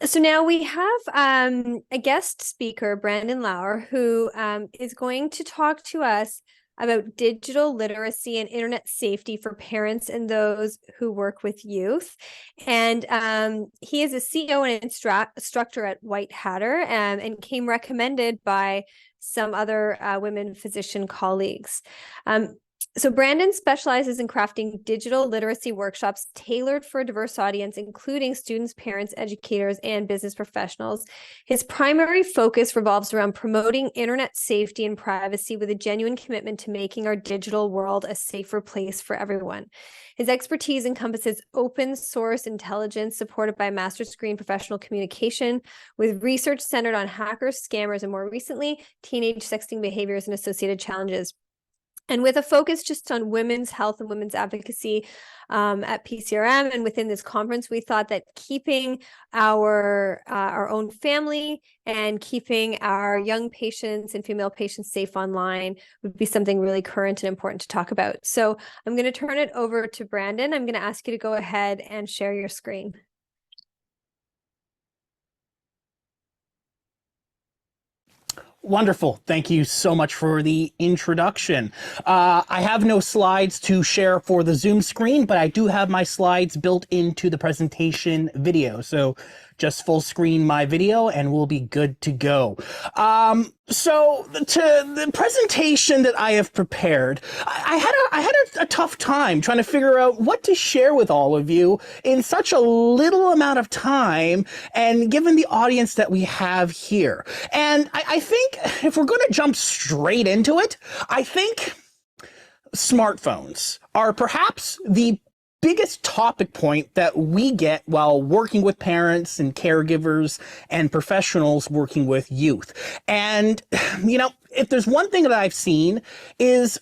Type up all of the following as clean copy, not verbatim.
So now we have a guest speaker, Brandon Laur, who is going to talk to us about digital literacy and internet safety for parents and those who work with youth. And he is a CEO and instructor at White Hatter, and came recommended by some other women physician colleagues. So Brandon specializes in crafting digital literacy workshops tailored for a diverse audience, including students, parents, educators, and business professionals. His primary focus revolves around promoting internet safety and privacy with a genuine commitment to making our digital world a safer place for everyone. His expertise encompasses open source intelligence supported by a master's degree in professional communication, with research centered on hackers, scammers, and more recently, teenage sexting behaviors and associated challenges. And with a focus just on women's health and women's advocacy at PCRM and within this conference, we thought that keeping our own family and keeping our young patients and female patients safe online would be something really current and important to talk about. So I'm going to turn it over to Brandon. I'm going to ask you to go ahead and share your screen. Wonderful. Thank you so much for the introduction. I have no slides to share for the Zoom screen, but I do have my slides built into the presentation video. So just full screen my video and we'll be good to go. So to the presentation that I have prepared, I had a tough time trying to figure out what to share with all of you in such a little amount of time, and given the audience that we have here. And I think if we're going to jump straight into it, I think smartphones are perhaps the biggest topic point that we get while working with parents and caregivers and professionals working with youth. And, you know, if there's one thing that I've seen is,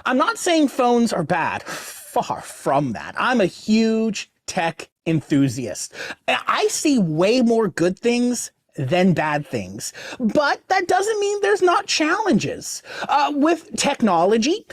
I'm not saying phones are bad, far from that. I'm a huge tech enthusiast. I see way more good things than bad things. But that doesn't mean there's not challenges. With technology,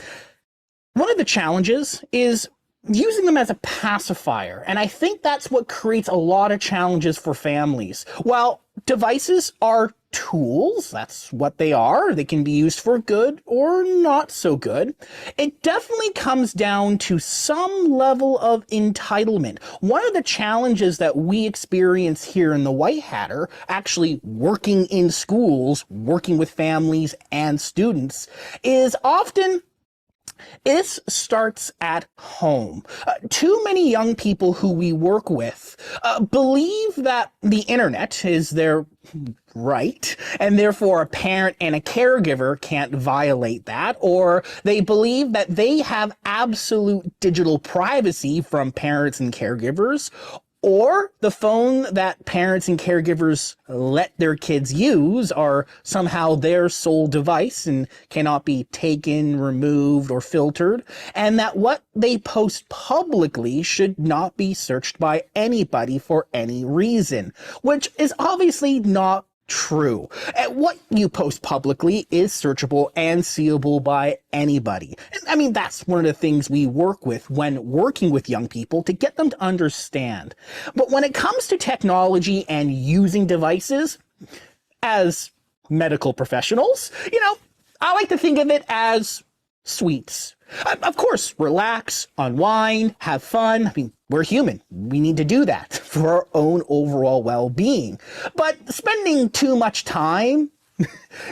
one of the challenges is using them as a pacifier. And I think that's what creates a lot of challenges for families. While devices are tools, that's what they are. They can be used for good or not so good. It definitely comes down to some level of entitlement. One of the challenges that we experience here in the White Hatter, actually working in schools, working with families and students, is often this starts at home. Too many young people who we work with believe that the internet is their right, and therefore a parent and a caregiver can't violate that, or they believe that they have absolute digital privacy from parents and caregivers, or the phone that parents and caregivers let their kids use are somehow their sole device and cannot be taken, removed, or filtered, and that what they post publicly should not be searched by anybody for any reason, which is obviously not true. What you post publicly is searchable and seeable by anybody. I mean, that's one of the things we work with when working with young people, to get them to understand. But when it comes to technology and using devices, as medical professionals, you know, I like to think of it as sweets. Of course, relax, unwind, have fun. I mean, we're human. We need to do that for our own overall well-being. But spending too much time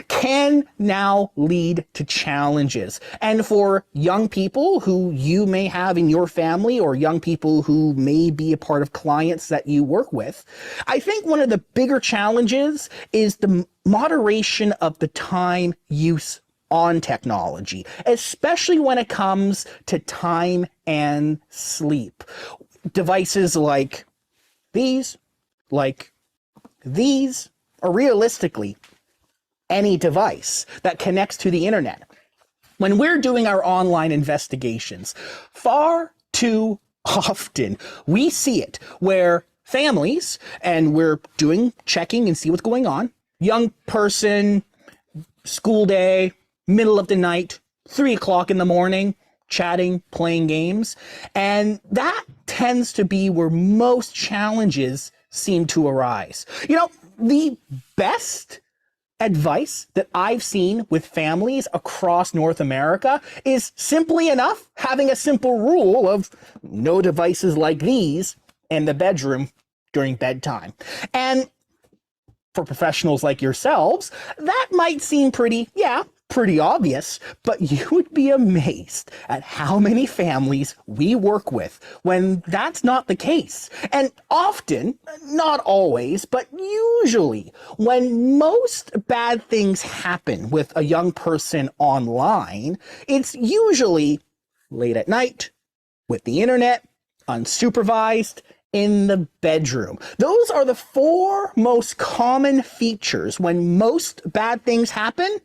can now lead to challenges. And for young people who you may have in your family, or young people who may be a part of clients that you work with, I think one of the bigger challenges is the moderation of the time use on technology, especially when it comes to time and sleep. Devices like these, or realistically, any device that connects to the internet. When we're doing our online investigations, far too often we see it where families, and we're doing checking and see what's going on, young person, school day, middle of the night, 3 o'clock in the morning, chatting, playing games. And that tends to be where most challenges seem to arise. The best advice that I've seen with families across North America is simply enough having a simple rule of no devices like these in the bedroom during bedtime. And for professionals like yourselves, that might seem pretty obvious, but you would be amazed at how many families we work with when that's not the case. And often, not always, but usually, when most bad things happen with a young person online, it's usually late at night, with the internet, unsupervised, in the bedroom. Those are the 4 most common features when most bad things happen.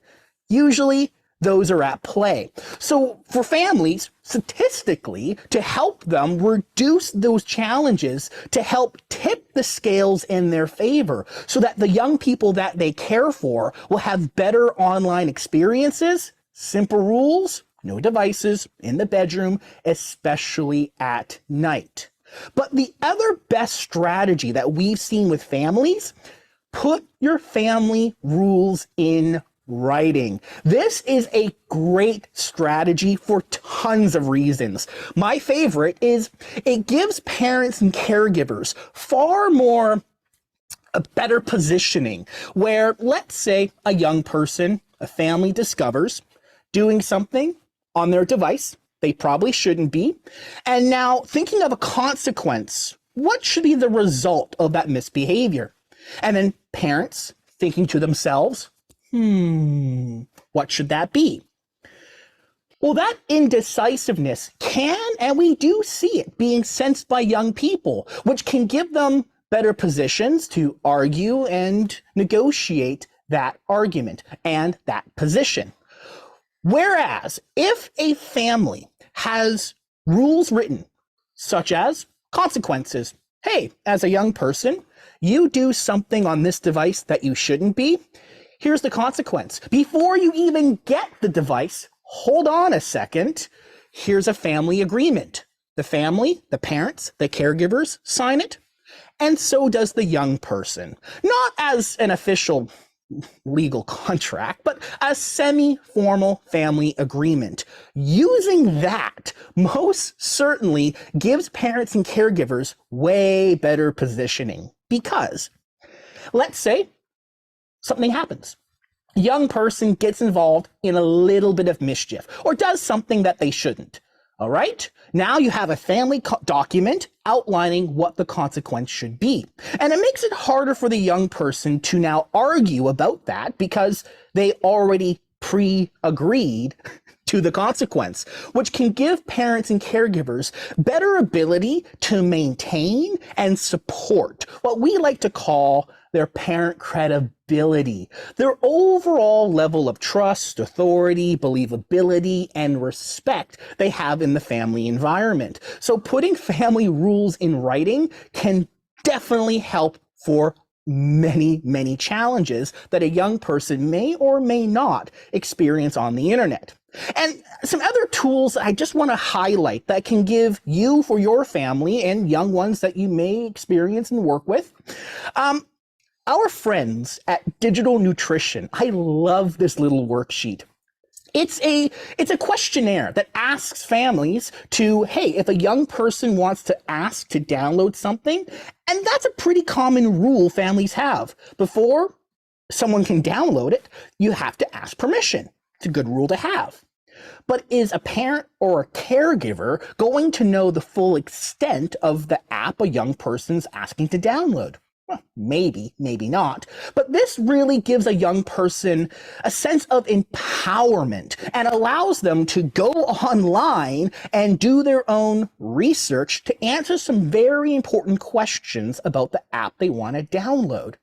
Usually those are at play. So for families, statistically, to help them reduce those challenges, to help tip the scales in their favor so that the young people that they care for will have better online experiences, simple rules, no devices in the bedroom, especially at night. But the other best strategy that we've seen with families, put your family rules in writing. This is a great strategy for tons of reasons. My favorite is it gives parents and caregivers far more a better positioning where, let's say, a young person, a family discovers doing something on their device they probably shouldn't be. And now thinking of a consequence, what should be the result of that misbehavior? And then parents thinking to themselves, what should that be? Well, that indecisiveness can, and we do see it being sensed by young people, which can give them better positions to argue and negotiate that argument and that position. Whereas if a family has rules written, such as consequences, hey, as a young person, you do something on this device that you shouldn't be, here's the consequence. Before you even get the device, hold on a second, here's a family agreement. The family, the parents, the caregivers sign it, and so does the young person. Not as an official legal contract, but a semi-formal family agreement. Using that most certainly gives parents and caregivers way better positioning because let's say something happens. A young person gets involved in a little bit of mischief or does something that they shouldn't. All right, now you have a family document outlining what the consequence should be. And it makes it harder for the young person to now argue about that because they already pre-agreed to the consequence, which can give parents and caregivers better ability to maintain and support what we like to call their parent credibility, their overall level of trust, authority, believability, and respect they have in the family environment. So putting family rules in writing can definitely help for many, many challenges that a young person may or may not experience on the internet. And some other tools I just want to highlight that can give you for your family and young ones that you may experience and work with. Our friends at Digital Nutrition, I love this little worksheet. It's a questionnaire that asks families to, hey, if a young person wants to ask to download something, and that's a pretty common rule families have. Before someone can download it, you have to ask permission. It's a good rule to have. But is a parent or a caregiver going to know the full extent of the app a young person's asking to download? Well, maybe, maybe not. But this really gives a young person a sense of empowerment and allows them to go online and do their own research to answer some very important questions about the app they want to download.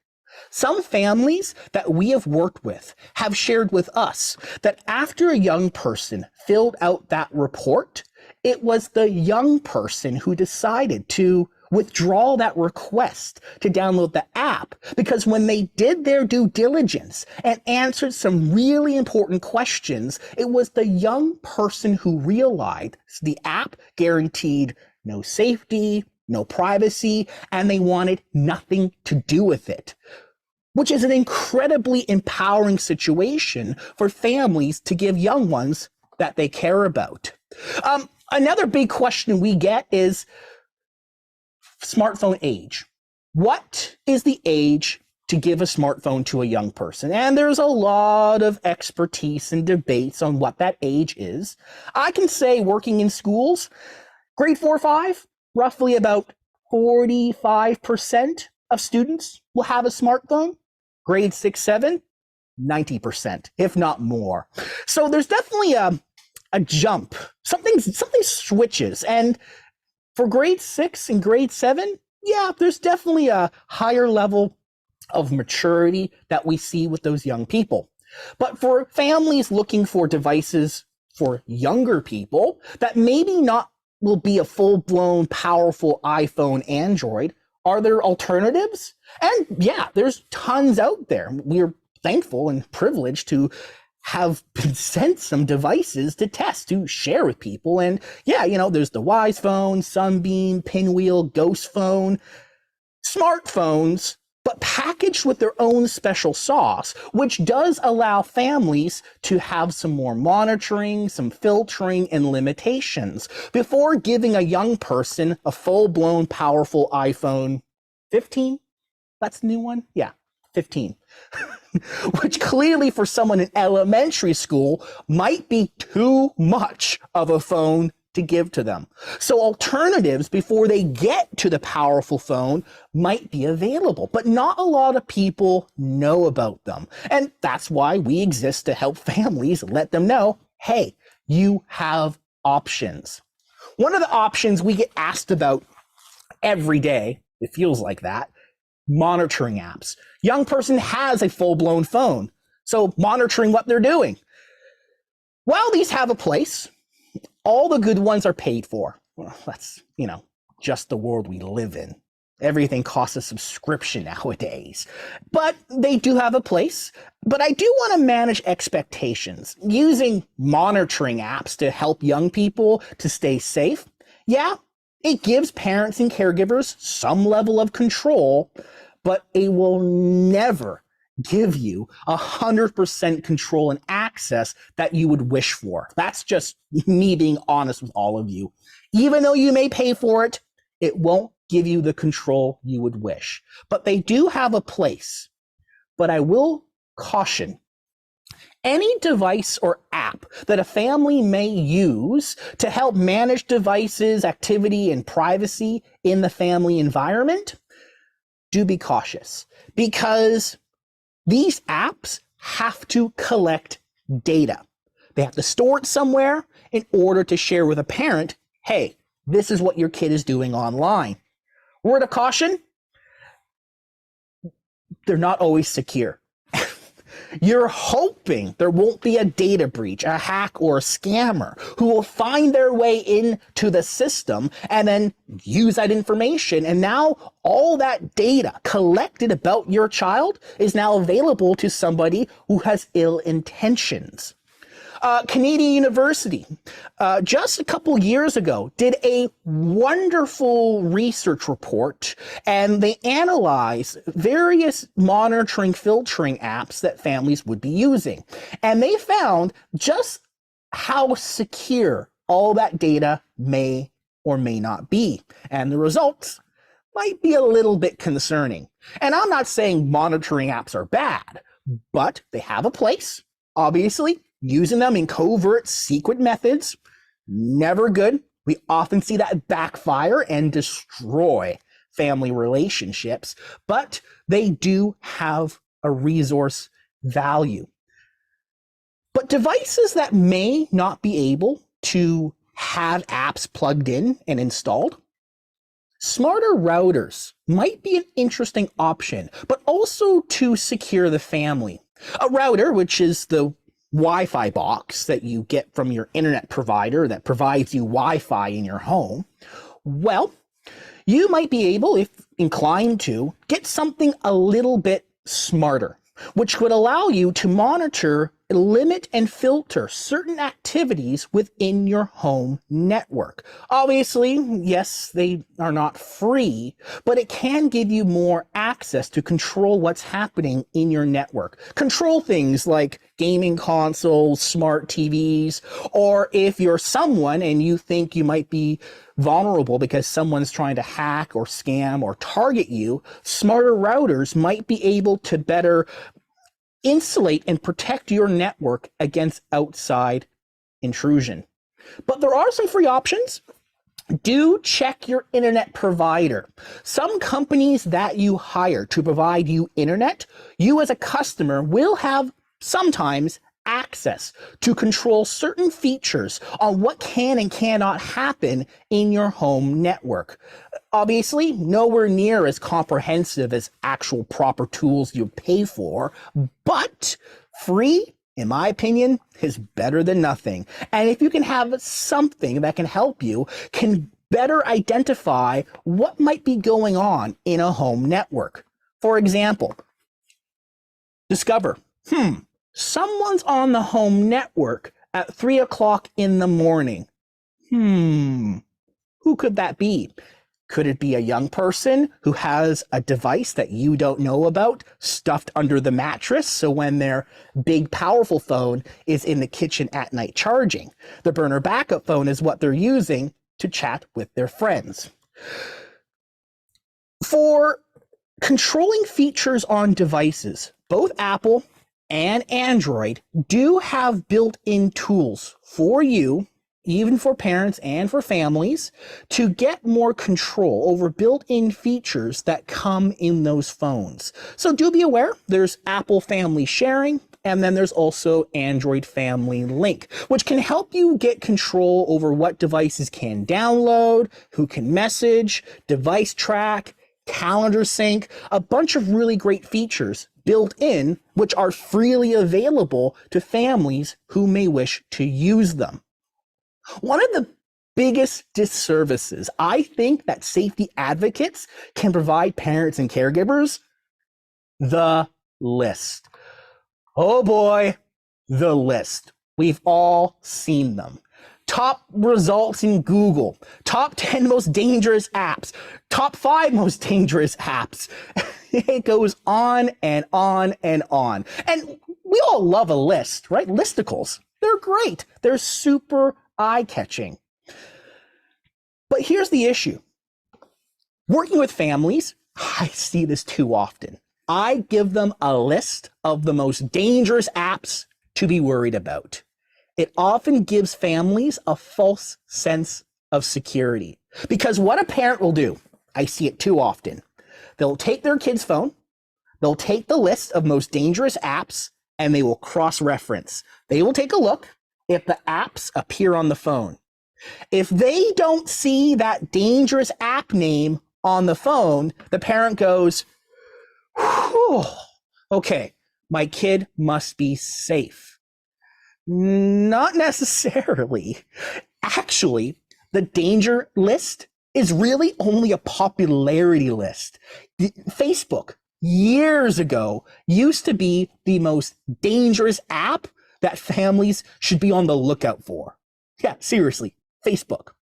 Some families that we have worked with have shared with us that after a young person filled out that report, it was the young person who decided to withdraw that request to download the app because when they did their due diligence and answered some really important questions, it was the young person who realized the app guaranteed no safety, no privacy, and they wanted nothing to do with it, which is an incredibly empowering situation for families to give young ones that they care about. Another big question we get is smartphone age. What is the age to give a smartphone to a young person? And there's a lot of expertise and debates on what that age is. I can say, working in schools, grade 4 or 5, roughly about 45% of students will have a smartphone. Grade 6, 7, 90%, if not more. So there's definitely a jump. Something switches. And for grade 6 and grade 7, yeah, there's definitely a higher level of maturity that we see with those young people. But for families looking for devices for younger people that maybe not will be a full-blown, powerful iPhone, Android, are there alternatives? And yeah, there's tons out there. We're thankful and privileged to have been sent some devices to test, to share with people. And yeah, there's the Wise Phone, Sunbeam, Pinwheel, Ghost Phone, smartphones, but packaged with their own special sauce, which does allow families to have some more monitoring, some filtering, and limitations before giving a young person a full-blown, powerful iPhone 15. That's the new one? Yeah, 15. Which clearly for someone in elementary school might be too much of a phone to give to them. So alternatives before they get to the powerful phone might be available, but not a lot of people know about them. And that's why we exist, to help families let them know, hey, you have options. One of the options we get asked about every day, it feels like that, monitoring apps. Young person has a full-blown phone, so monitoring what they're doing. While these have a place, all the good ones are paid for. Well, that's, just the world we live in. Everything costs a subscription nowadays. But they do have a place. But I do want to manage expectations. Using monitoring apps to help young people to stay safe, yeah, it gives parents and caregivers some level of control, but it will never give you 100% control and access that you would wish for. That's just me being honest with all of you. Even though you may pay for it, it won't give you the control you would wish. But they do have a place. But I will caution, any device or app that a family may use to help manage devices, activity, and privacy in the family environment, do be cautious, because these apps have to collect data. They have to store it somewhere in order to share with a parent, hey, this is what your kid is doing online. Word of caution, they're not always secure. You're hoping there won't be a data breach, a hack, or a scammer who will find their way into the system and then use that information. And now all that data collected about your child is now available to somebody who has ill intentions. Canadian University, just a couple years ago, did a wonderful research report, and they analyzed various monitoring, filtering apps that families would be using. And they found just how secure all that data may or may not be. And the results might be a little bit concerning. And I'm not saying monitoring apps are bad, but they have a place, obviously. Using them in covert, secret methods, never good. We often see that backfire and destroy family relationships, but they do have a resource value. But devices that may not be able to have apps plugged in and installed, smarter routers might be an interesting option, but also to secure the family. A router, which is the Wi-Fi box that you get from your internet provider that provides you Wi-Fi in your home, well, you might be able, if inclined to, get something a little bit smarter, which would allow you to monitor limit and filter certain activities within your home network. Obviously, yes, they are not free, but it can give you more access to control what's happening in your network. Control things like gaming consoles, smart TVs, or if you're someone and you think you might be vulnerable because someone's trying to hack or scam or target you, smarter routers might be able to better insulate and protect your network against outside intrusion. But there are some free options. Do check your internet provider. Some companies that you hire to provide you internet, you as a customer will have sometimes access to control certain features on what can and cannot happen in your home network. Obviously, nowhere near as comprehensive as actual proper tools you pay for, but free, in my opinion, is better than nothing. And if you can have something that can help you, can better identify what might be going on in a home network. For example, discover, someone's on the home network at 3 o'clock in the morning. Who could that be? Could it be a young person who has a device that you don't know about stuffed under the mattress? So when their big, powerful phone is in the kitchen at night charging, the burner backup phone is what they're using to chat with their friends. For controlling features on devices, both Apple and Android do have built-in tools for you, even for parents and for families, to get more control over built-in features that come in those phones. So do be aware, there's Apple Family Sharing, and then there's also Android Family Link, which can help you get control over what devices can download, who can message, device track, calendar sync, a bunch of really great features built in, which are freely available to families who may wish to use them. One of the biggest disservices I think that safety advocates can provide parents and caregivers, the list. Oh boy, the list. We've all seen them. Top results in Google, top 10 most dangerous apps, top 5 most dangerous apps. It goes on and on and on. And we all love a list, right? Listicles. They're great. They're super eye-catching. But here's the issue. Working with families, I see this too often. I give them a list of the most dangerous apps to be worried about. It often gives families a false sense of security. Because what a parent will do, I see it too often, they'll take their kid's phone, they'll take the list of most dangerous apps, and they will cross-reference. They will take a look if the apps appear on the phone. If they don't see that dangerous app name on the phone, the parent goes, okay, my kid must be safe. Not necessarily. Actually, the danger list is really only a popularity list. Facebook, years ago, used to be the most dangerous app that families should be on the lookout for. Yeah, seriously, Facebook.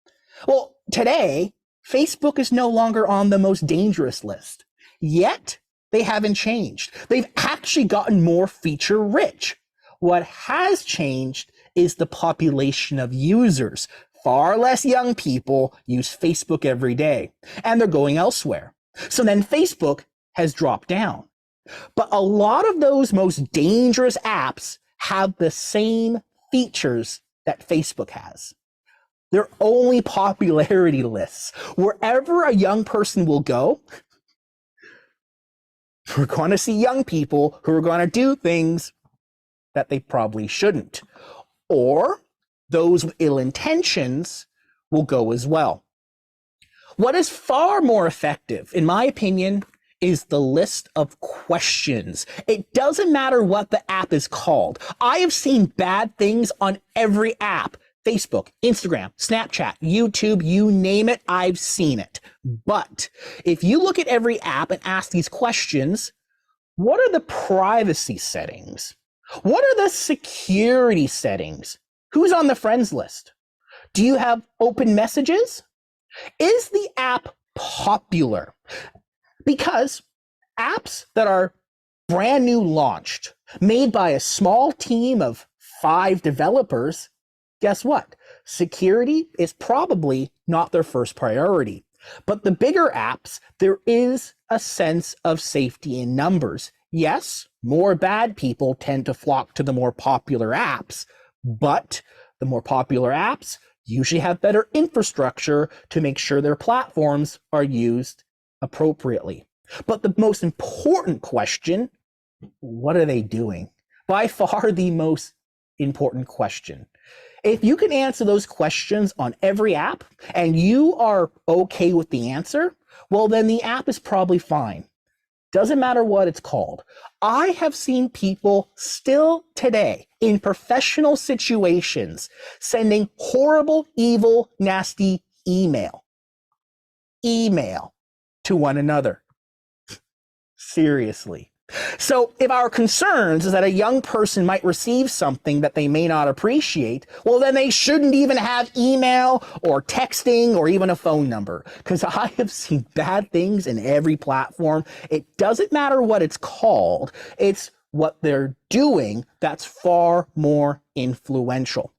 Well, today, Facebook is no longer on the most dangerous list. Yet, they haven't changed. They've actually gotten more feature rich. What has changed is the population of users. Far less young people use Facebook every day, and they're going elsewhere. So then Facebook has dropped down. But a lot of those most dangerous apps have the same features that Facebook has. They're only popularity lists. Wherever a young person will go, we're going to see young people who are going to do things that they probably shouldn't. Or those with ill intentions will go as well. What is far more effective, in my opinion, is the list of questions. It doesn't matter what the app is called. I have seen bad things on every app. Facebook, Instagram, Snapchat, YouTube, you name it, I've seen it. But if you look at every app and ask these questions, what are the privacy settings? What are the security settings? Who's on the friends list? Do you have open messages? Is the app popular? Because apps that are brand new launched, made by a small team of 5 developers, guess what? Security is probably not their first priority. But the bigger apps, there is a sense of safety in numbers. Yes, more bad people tend to flock to the more popular apps, but the more popular apps usually have better infrastructure to make sure their platforms are used appropriately. But the most important question, what are they doing? By far the most important question. If you can answer those questions on every app and you are okay with the answer, well, then the app is probably fine. Doesn't matter what it's called. I have seen people still today in professional situations sending horrible, evil, nasty email to one another. Seriously. So if our concerns is that a young person might receive something that they may not appreciate, well, then they shouldn't even have email or texting or even a phone number, because I have seen bad things in every platform. It doesn't matter what it's called. It's what they're doing that's far more influential.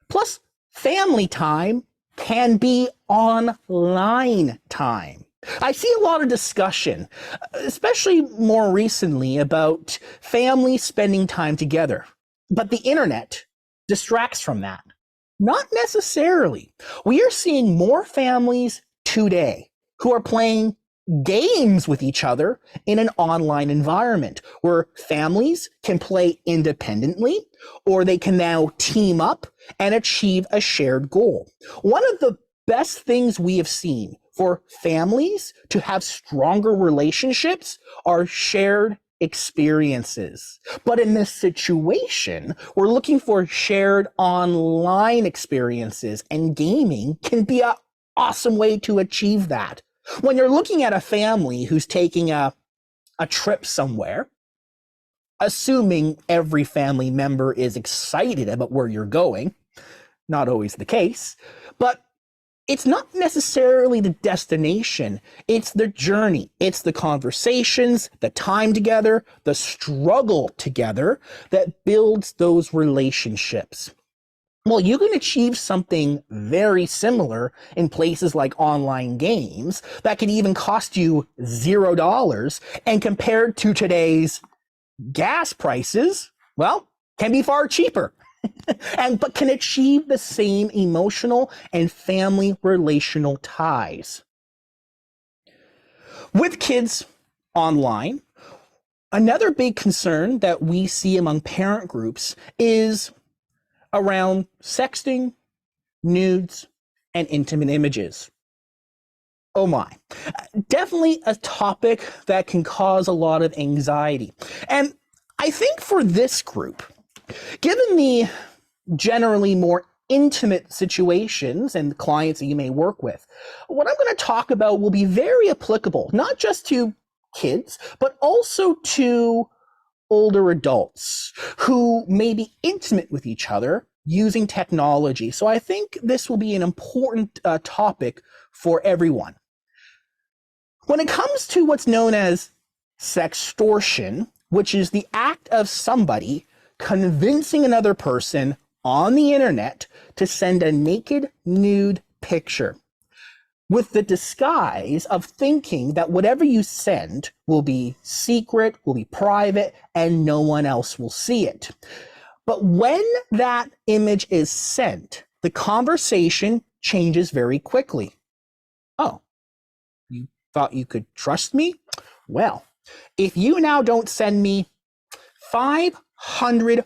Plus, family time can be online time. I see a lot of discussion, especially more recently, about families spending time together. But the internet distracts from that. Not necessarily. We are seeing more families today who are playing games with each other in an online environment where families can play independently, or they can now team up and achieve a shared goal. One of the best things we have seen for families to have stronger relationships are shared experiences. But in this situation, we're looking for shared online experiences, and gaming can be an awesome way to achieve that. When you're looking at a family who's taking a trip somewhere, assuming every family member is excited about where you're going, not always the case, but it's not necessarily the destination, it's the journey. It's the conversations, the time together, the struggle together that builds those relationships. Well, you can achieve something very similar in places like online games that could even cost you $0, and compared to today's gas prices, well, can be far cheaper. But can achieve the same emotional and family relational ties. With kids online, another big concern that we see among parent groups is around sexting, nudes, and intimate images. Oh my. Definitely a topic that can cause a lot of anxiety. And I think for this group, given the generally more intimate situations and clients that you may work with, what I'm going to talk about will be very applicable, not just to kids, but also to older adults who may be intimate with each other using technology. So I think this will be an important topic for everyone. When it comes to what's known as sextortion, which is the act of somebody convincing another person on the internet to send a naked, nude picture with the disguise of thinking that whatever you send will be secret, will be private, and no one else will see it. But when that image is sent, the conversation changes very quickly. Oh, you thought you could trust me? Well, if you now don't send me $500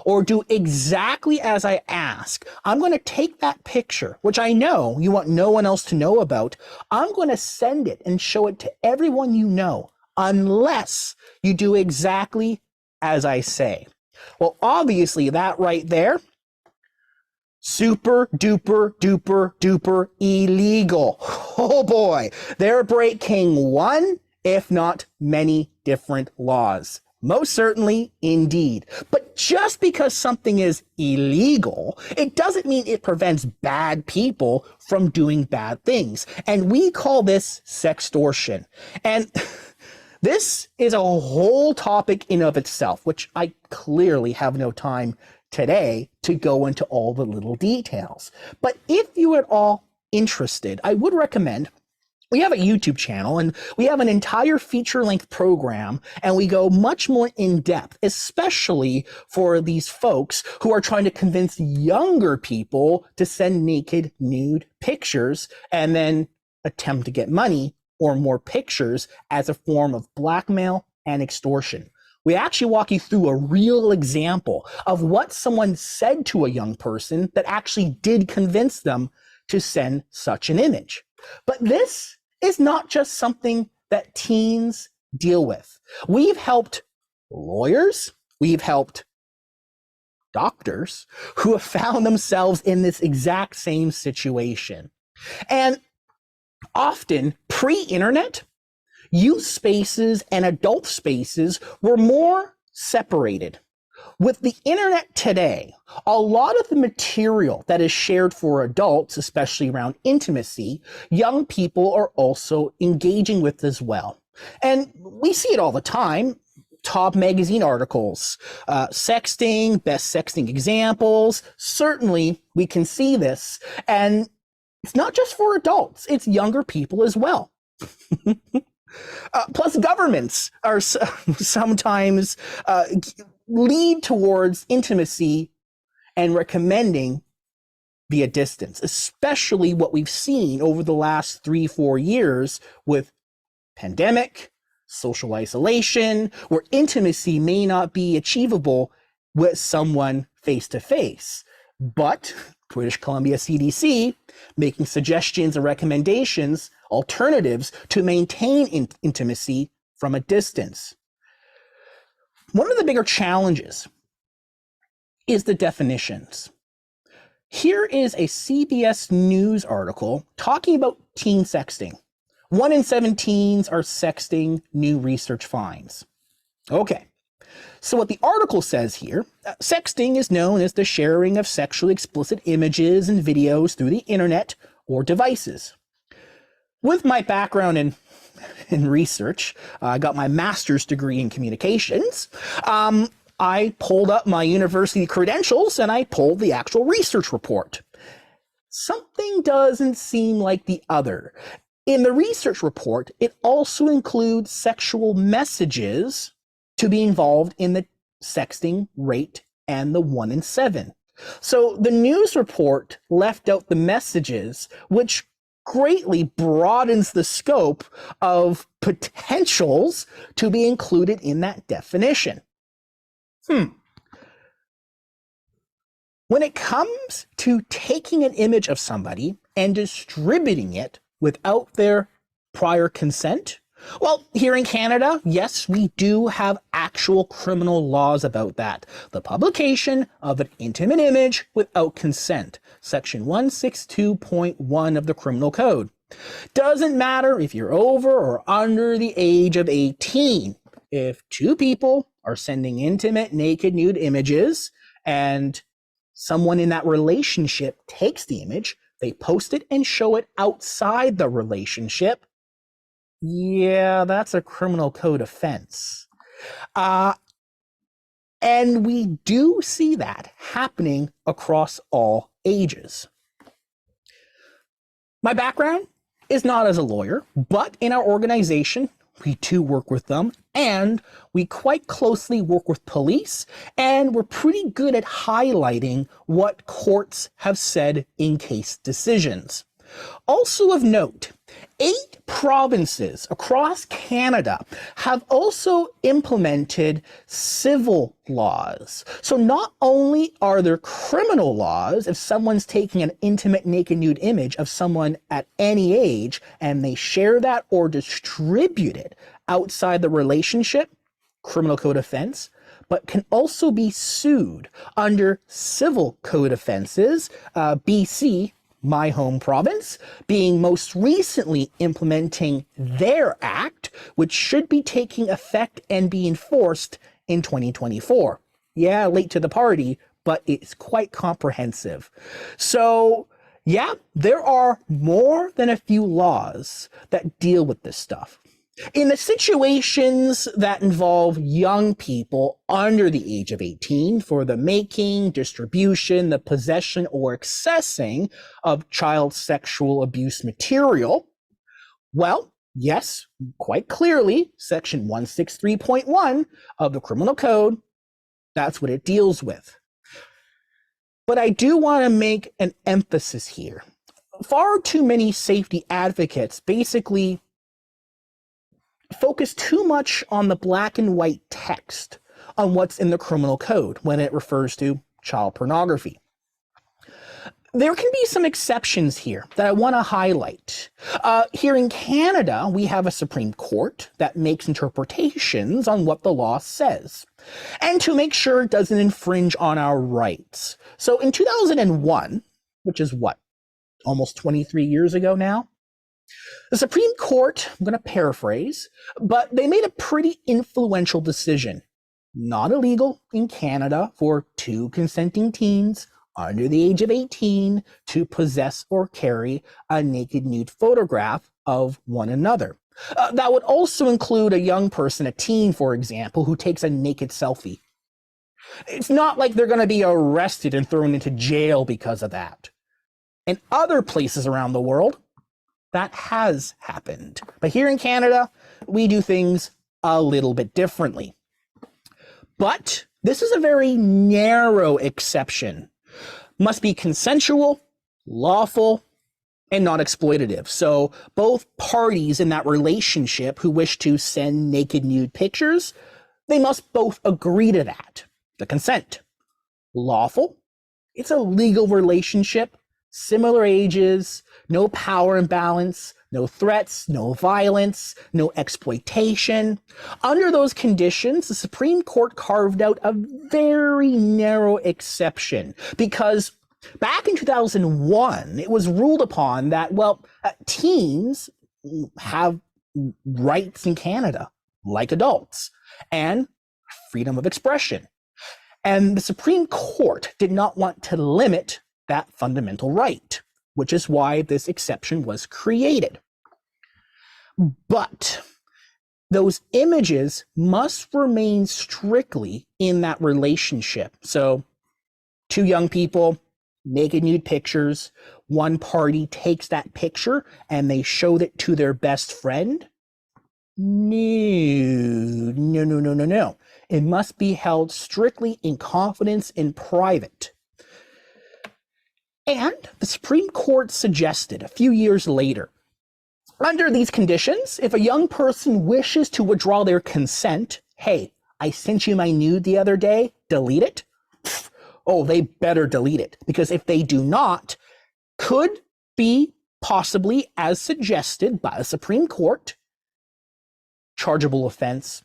or do exactly as I ask, I'm going to take that picture, which I know you want no one else to know about. I'm going to send it and show it to everyone you know, unless you do exactly as I say. Well, obviously that right there, super duper duper duper illegal. Oh boy, they're breaking one, if not many different laws. Most certainly, indeed. But just because something is illegal, it doesn't mean it prevents bad people from doing bad things. And we call this sextortion. And this is a whole topic in of itself, which I clearly have no time today to go into all the little details. But if you are at all interested, I would recommend we have a YouTube channel and we have an entire feature-length program, and we go much more in depth, especially for these folks who are trying to convince younger people to send naked, nude pictures and then attempt to get money or more pictures as a form of blackmail and extortion. We actually walk you through a real example of what someone said to a young person that actually did convince them to send such an image. But this is not just something that teens deal with. We've helped lawyers, we've helped doctors who have found themselves in this exact same situation. And often, pre-internet, youth spaces and adult spaces were more separated. With the internet today, a lot of the material that is shared for adults, especially around intimacy, young people are also engaging with as well. And we see it all the time. Top magazine articles, sexting, best sexting examples. Certainly, we can see this. And it's not just for adults, it's younger people as well. Plus, governments are sometimes lead towards intimacy and recommending via distance, especially what we've seen over the last 3-4 years with pandemic, social isolation, where intimacy may not be achievable with someone face to face. But British Columbia CDC making suggestions and recommendations, alternatives to maintain intimacy from a distance. One of the bigger challenges is the definitions. Here is a CBS News article talking about teen sexting. 1 in 7 teens are sexting, new research finds. Okay, so what the article says here, sexting is known as the sharing of sexually explicit images and videos through the internet or devices. With my background in research, I got my master's degree in communications. I pulled up my university credentials and I pulled the actual research report. Something doesn't seem like the other. In the research report, it also includes sexual messages to be involved in the sexting rate and the 1 in 7. So the news report left out the messages, which greatly broadens the scope of potentials to be included in that definition. When it comes to taking an image of somebody and distributing it without their prior consent, well, here in Canada, yes, we do have actual criminal laws about that. The publication of an intimate image without consent, Section 162.1 of the Criminal Code. Doesn't matter if you're over or under the age of 18. If 2 people are sending intimate, naked, nude images, and someone in that relationship takes the image, they post it and show it outside the relationship, yeah, that's a criminal code offense. And we do see that happening across all ages. My background is not as a lawyer, but in our organization, we do work with them, and we quite closely work with police, and we're pretty good at highlighting what courts have said in case decisions. Also of note, 8 provinces across Canada have also implemented civil laws. So not only are there criminal laws if someone's taking an intimate naked nude image of someone at any age and they share that or distribute it outside the relationship, criminal code offense, but can also be sued under civil code offenses, BC, my home province, being most recently implementing their act, which should be taking effect and be enforced in 2024. Yeah, late to the party, but it's quite comprehensive. So, yeah, there are more than a few laws that deal with this stuff. In the situations that involve young people under the age of 18 for the making, distribution, the possession, or accessing of child sexual abuse material, well, yes, quite clearly, Section 163.1 of the Criminal Code, that's what it deals with. But I do want to make an emphasis here. Far too many safety advocates basically focus too much on the black and white text on what's in the criminal code when it refers to child pornography. There can be some exceptions here that I want to highlight. Here in Canada, we have a Supreme Court that makes interpretations on what the law says, and to make sure it doesn't infringe on our rights. So in 2001, which is what, almost 23 years ago now, the Supreme Court, I'm going to paraphrase, but they made a pretty influential decision. Not illegal in Canada for two consenting teens under the age of 18 to possess or carry a naked nude photograph of one another. That would also include a young person, a teen, for example, who takes a naked selfie. It's not like they're going to be arrested and thrown into jail because of that. In other places around the world, that has happened. But here in Canada, we do things a little bit differently. But this is a very narrow exception. Must be consensual, lawful, and not exploitative. So both parties in that relationship who wish to send naked nude pictures, they must both agree to that. The consent. Lawful, it's a legal relationship, similar ages, no power imbalance, no threats, no violence, no exploitation. Under those conditions, the Supreme Court carved out a very narrow exception because back in 2001, it was ruled upon that, well, teens have rights in Canada, like adults, and freedom of expression. And the Supreme Court did not want to limit that fundamental right, which is why this exception was created. But those images must remain strictly in that relationship. So, two young people, naked nude pictures, one party takes that picture and they showed it to their best friend. No. It must be held strictly in confidence in private. And the Supreme Court suggested a few years later, under these conditions, if a young person wishes to withdraw their consent, hey, I sent you my nude the other day, delete it. Oh, they better delete it, because if they do not, could be possibly, as suggested by the Supreme Court, chargeable offense.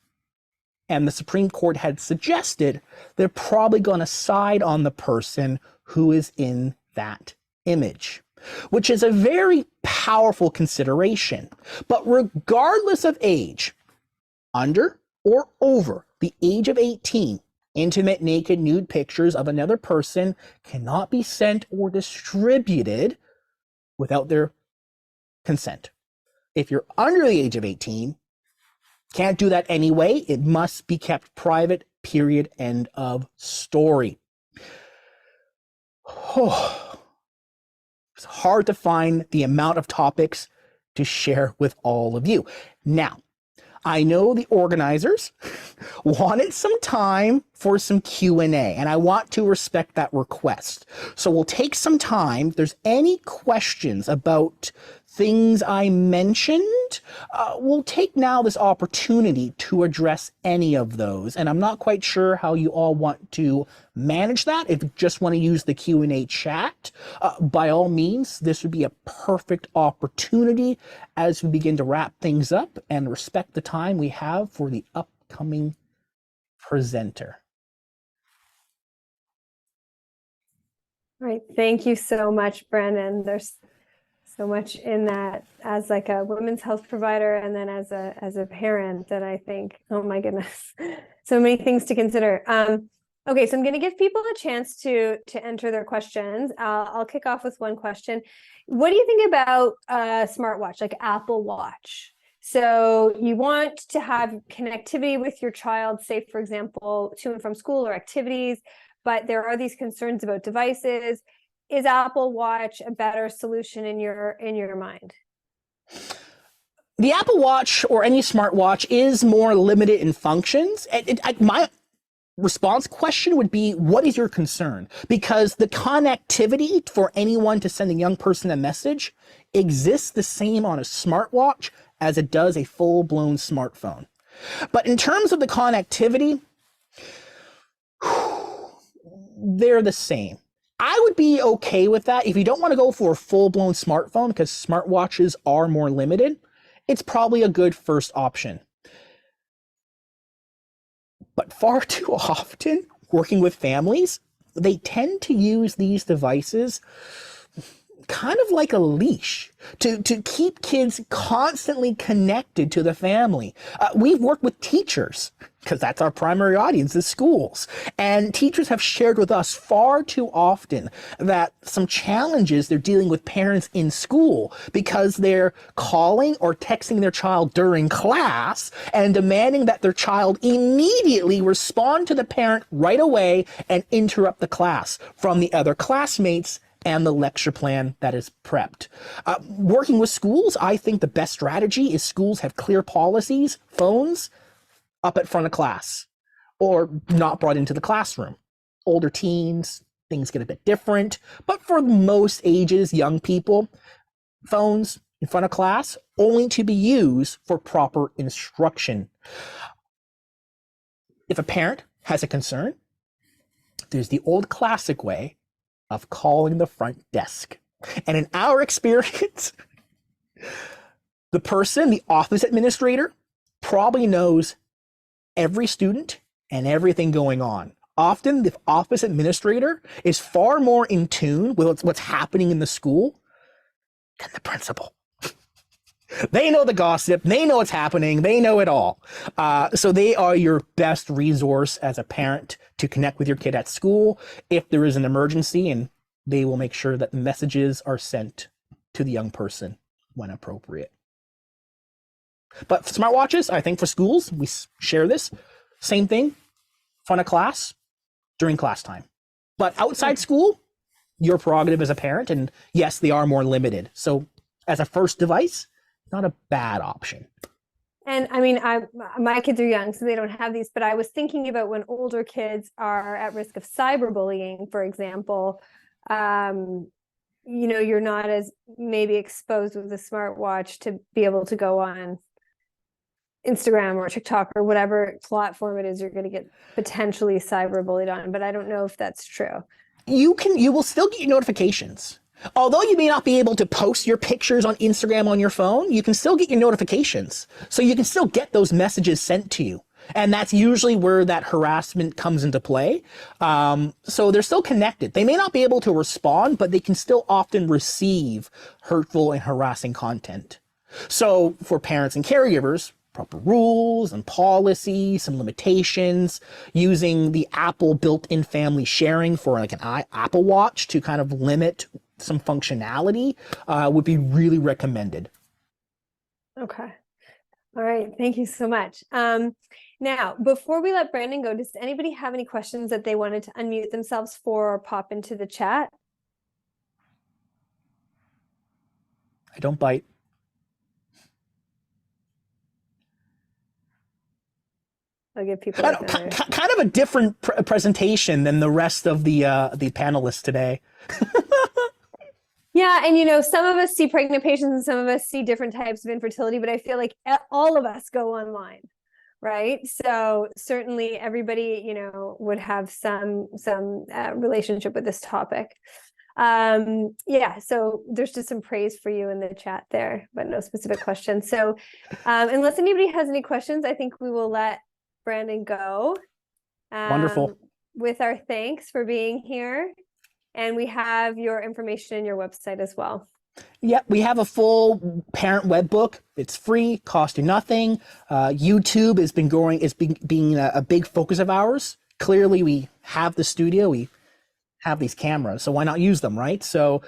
And the Supreme Court had suggested they're probably going to side on the person who is in that image, which is a very powerful consideration. But regardless of age, under or over the age of 18, intimate naked nude pictures of another person cannot be sent or distributed without their consent. If you're under the age of 18, can't do that anyway. It must be kept private, period, end of story. It's hard to find the amount of topics to share with all of you. Now, I know the organizers wanted some time for some Q&A, and I want to respect that request. So we'll take some time. If there's any questions about things I mentioned, we'll take now this opportunity to address any of those. And I'm not quite sure how you all want to manage that. If you just want to use the Q&A chat, by all means, this would be a perfect opportunity as we begin to wrap things up and respect the time we have for the upcoming presenter. All right. Thank you so much, Brandon. There's so much in that as like a women's health provider and then as a parent that I think, oh my goodness, So many things to consider. Okay, so I'm going to give people a chance to enter their questions. I'll kick off with one question. What do you think about a smartwatch, like Apple Watch? So you want to have connectivity with your child, say, for example, to and from school or activities, but there are these concerns about devices. Is Apple Watch a better solution in your mind? The Apple Watch or any smartwatch is more limited in functions. My response question would be, what is your concern? Because the connectivity for anyone to send a young person a message exists the same on a smartwatch as it does a full-blown smartphone. But in terms of the connectivity, they're the same. I would be okay with that. If you don't want to go for a full-blown smartphone, because smartwatches are more limited, it's probably a good first option. But far too often, working with families, they tend to use these devices kind of like a leash to keep kids constantly connected to the family. We've worked with teachers, because that's our primary audience, is schools. And teachers have shared with us far too often that some challenges they're dealing with parents in school because they're calling or texting their child during class and demanding that their child immediately respond to the parent right away and interrupt the class from the other classmates and the lecture plan that is prepped. Working with schools, I think the best strategy is schools have clear policies, phones up at front of class or not brought into the classroom. Older teens, things get a bit different, but for most ages, young people, phones in front of class only to be used for proper instruction. If a parent has a concern, there's the old classic way of calling the front desk. And in our experience, the office administrator, probably knows every student and everything going on. Often the office administrator is far more in tune with what's happening in the school than the principal. They know the gossip, they know what's happening, they know it all. So they are your best resource as a parent to connect with your kid at school if there is an emergency, and they will make sure that the messages are sent to the young person when appropriate. But smartwatches, I think for schools, we share this, same thing, front of class, during class time. But outside school, your prerogative as a parent, and yes, they are more limited. So as a first device, not a bad option. And I mean, my kids are young, so they don't have these, but I was thinking about when older kids are at risk of cyberbullying, for example, you're not as maybe exposed with a smartwatch to be able to go on Instagram or TikTok or whatever platform it is you're going to get potentially cyberbullied on, but I don't know if that's true. You will still get your notifications. Although you may not be able to post your pictures on Instagram on your phone, you can still get your notifications. So you can still get those messages sent to you. And that's usually where that harassment comes into play. So they're still connected. They may not be able to respond, but they can still often receive hurtful and harassing content. So for parents and caregivers, proper rules and policies, some limitations, using the Apple built-in family sharing for like an Apple Watch to kind of limit some functionality would be really recommended. Okay. All right. Thank you so much. Now, before we let Brandon go, does anybody have any questions that they wanted to unmute themselves for or pop into the chat? I don't bite. I'll give people kind of a different presentation than the rest of the panelists today. Yeah, and some of us see pregnant patients and some of us see different types of infertility, but I feel like all of us go online, right? So certainly everybody, would have some relationship with this topic. Yeah, so there's just some praise for you in the chat there, but no specific questions. So unless anybody has any questions, I think we will let Brandon go. Wonderful. With our thanks for being here. And we have your information in your website as well. Yeah, we have a full parent web book. It's free, cost you nothing. YouTube has been growing, it's been being a big focus of ours. Clearly, we have the studio, we have these cameras, so why not use them, right? So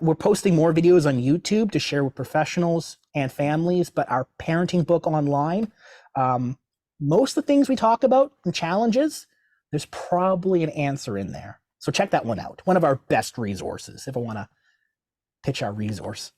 we're posting more videos on YouTube to share with professionals and families, but our parenting book online, um, most of the things we talk about and challenges, there's probably an answer in there. So check that one out. One of our best resources if I want to pitch our resource.